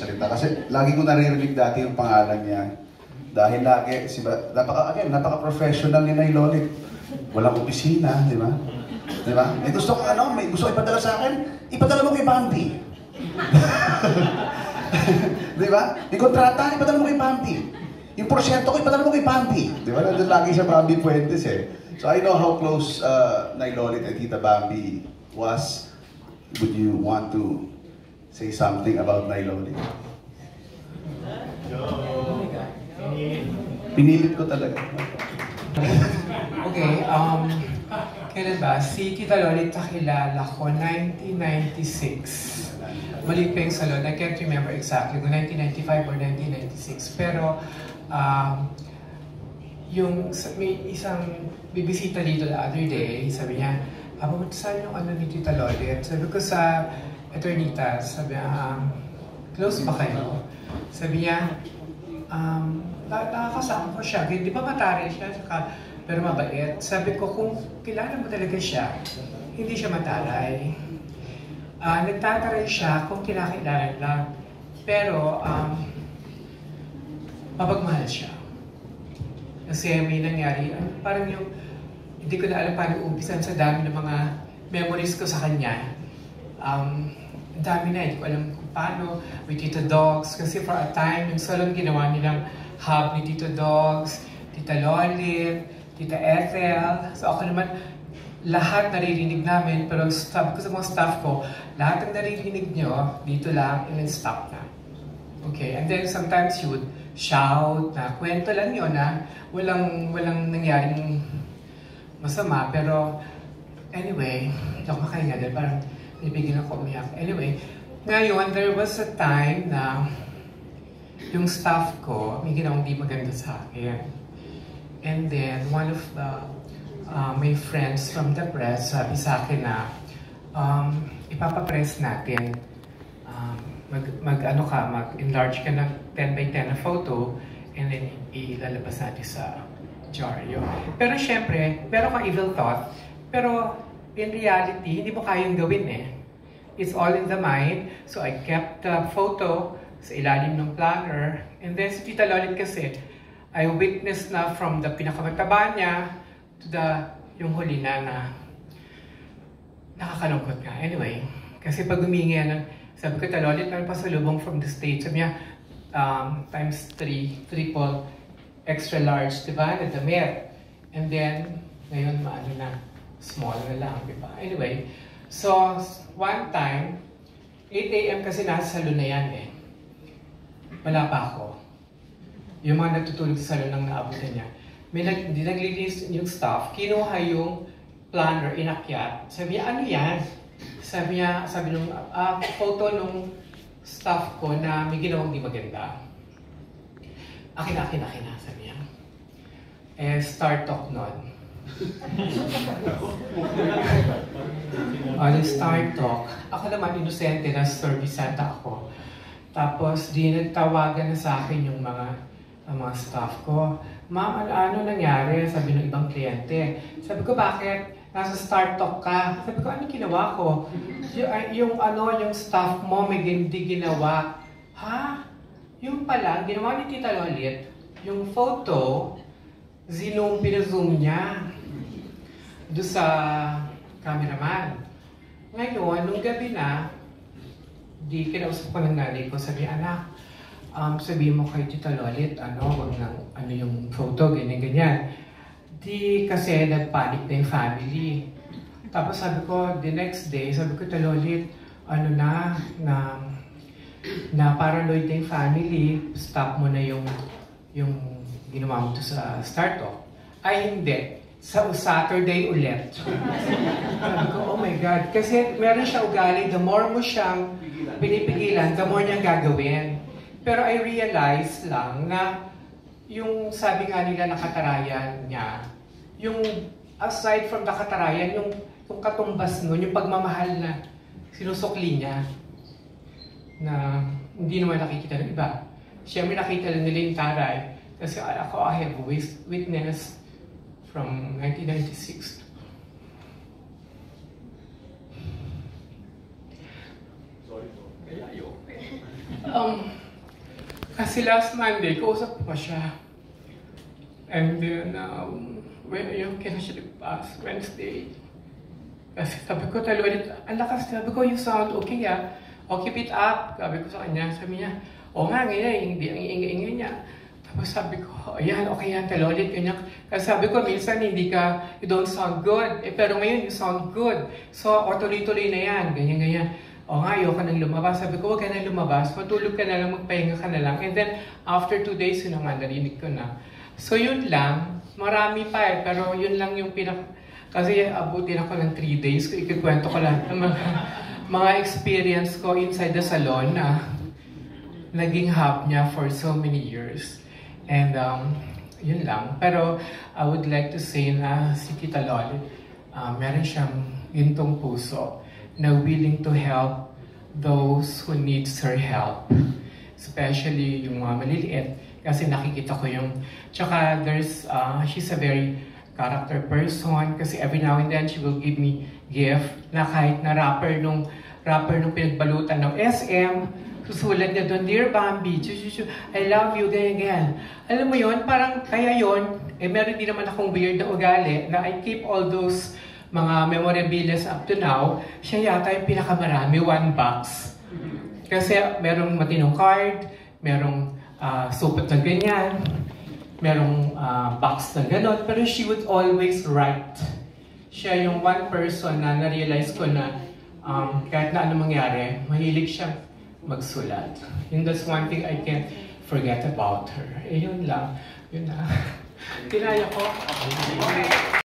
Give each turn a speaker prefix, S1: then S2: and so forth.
S1: magsalita. Kasi lagi ko naririnig dati yung pangalan niya. Dahil lagi, napaka-professional ni Nay Lolit. Walang opisina, di ba? Di ba? May gusto kang may gusto ipadala sa akin, ipadala mo kay Bambi. Di ba? May kontrata, ipadala mo kay Bambi. Yung porsyento ko, ipadala mo kay Bambi. Di ba? Nandun lagi siya Bambi Puentes eh. So I know how close Nay Lolit and Tita Bambi was. Would you want to say something about Nay Lolit? Pinilit ko talaga.
S2: Okay, kailan ba? Si Tita Lolit nakilala ko 1996. Balik pa yung salon. I can't remember exactly kung 1995 or 1996. Pero may isang bibisita dito the other day, sabi niya, saan yung ni Tita Lolit? Sabi ko sa Eternita, sabi niya, close ba kayo? Sabi niya, nakakasama ko siya. Di ba matari siya? Pero mabait. Sabi ko, kung kilala mo talaga siya, hindi siya mataray. Nagtataray siya kung kinakilala lang. Pero, mapagmahal siya. Kasi may nangyari, parang yung, hindi ko na alam paano umpisan sa dami ng mga memories ko sa kanya. Dami na, hindi ko alam kung paano. With Tito Dogs, kasi for a time, yung salon ginawa nilang hub ni Tito Dogs, Tita Lolit, Tita Ethel. So ako naman, lahat naririnig namin, pero sabi ko sa mga staff ko, lahat ng naririnig nyo, dito lang, and then stop na. Okay, and then sometimes you would shout na kwento lang yun na walang nangyaring masama, pero anyway, hindi ako makahinga dahil parang nabigyan ako umiyak. Anyway, ngayon, there was a time na yung staff ko, may ginawang di maganda sa akin. And then, one of my friends from the press sabi sa akin na ipapapress natin. Mag-enlarge ka ng 10 by 10 na photo and then ilalabas natin sa Diaryo. Pero syempre, meron kang evil thought, pero in reality, hindi mo kayang gawin eh. It's all in the mind. So I kept the photo sa ilalim ng planner. And then si Tita Lolit kasi, I witnessed na from the pinakamataba niya to yung huli na nakakalungkot nga. Anyway, kasi pag humingi sabi ko, Tita Lolit, ano pasalubong from the States? Sabi niya, times 3, triple, extra large, diba? Na damit. And then, ngayon, small na lang, diba? Anyway, so, one time, 8 AM kasi nasa salon na yan eh. Wala pa ako. Yung mga natutulog sa salon nang naabutan niya. May naglilis yung staff, kinuha yung planner, inakyat. Sabi niya, ano yan? Sabi nung photo nung staff ko na may ginawang di maganda. Akin na, sabi niya. Start talk nun. Start talk. Ako naman, inosente na serviceta ako. Tapos, di nagtawagan na sa akin yung mga staff ko. Ma'am, ano nangyari? Sabi ng ibang kliyente. Sabi ko, bakit? Nasa start talk ka. Sabi ko, ano ginawa ko? Yung staff mo may hindi ginawa. Ha? Yung pala, ginawa ni Tita Lolit, yung photo, pinazoom niya doon sa cameraman. Ngayon, nung gabi na, di kinausap ko ng nanay ko, sabi, anak, sabi mo kay Tita Lolit, yung photo, ganyan. Di kasi nagpanic na yung family. Tapos sabi ko, the next day, sabi ko, Tita Lolit, na paranoid na yung family, stop mo na yung ginawa mo to sa startup. Ay, hindi. Sa Saturday ulit. Sabi ko, oh my God. Kasi meron siya ugali, the more mo siyang pinipigilan, the more niyang gagawin. Pero I realize lang na yung sabi nga nila na katarayan niya, yung aside from the katarayan, yung katumbas nun, yung pagmamahal na sinusukli niya, na hindi naman nakikita ng iba. Siyempre nakita lang nila yung taray. Kasi ako, I have witnessed from 1996.
S3: Sorry po. Kaya ayoko.
S2: Kasi last Monday, kausap ko pa siya. And then, when yung kinaship pass, Wednesday. Kasi sabi ko, talo ulit, ang lakas, sabi ko, you sound okay O, keep it up. Sabi ko sa kanya, sabi niya, nga, ngayon, hindi, ang ingay niya. Tapos sabi ko, ayan, okay yan, talo ulit, ganyan. Kasi sabi ko, minsan you don't sound good. Pero ngayon, you sound good. So, tuloy-tuloy na yan, ganyan. Nga, ayoko nang lumabas. Sabi ko, huwag ka nang lumabas. Matulog ka na lang, magpahinga ka na lang. And then, after 2 days, yun nga, narinig ko na. So, yun lang. Marami pa pero yun lang yung kasi abutin ako ng 3 days. Ikikwento ko lang ng mga experience ko inside the salon na naging hub niya for so many years. And, yun lang. Pero, I would like to say na si Tita Loli, meron siyang gintong puso na willing to help those who needs her help. Especially yung mga maliliit. Kasi nakikita ko yung... Tsaka she's a very character person. Kasi every now and then she will give me gift na kahit na rapper nung pinagbalutan ng SM, susulat niya doon, Dear Bambi, I love you, ganyan. Alam mo yun, parang kaya yun, meron din naman akong weird na ugali na I keep all those mga memorabilia up to now, siya yata yung pinakamarami, 1 box. Kasi merong matinong card, merong supot na ganyan, merong box na ganon, pero she would always write. Siya yung one person na na-realize ko na kahit na ano mangyari, mahilig siya magsulat. And that's one thing I can't forget about her. Yun lang. Yun na. Kinaya ko.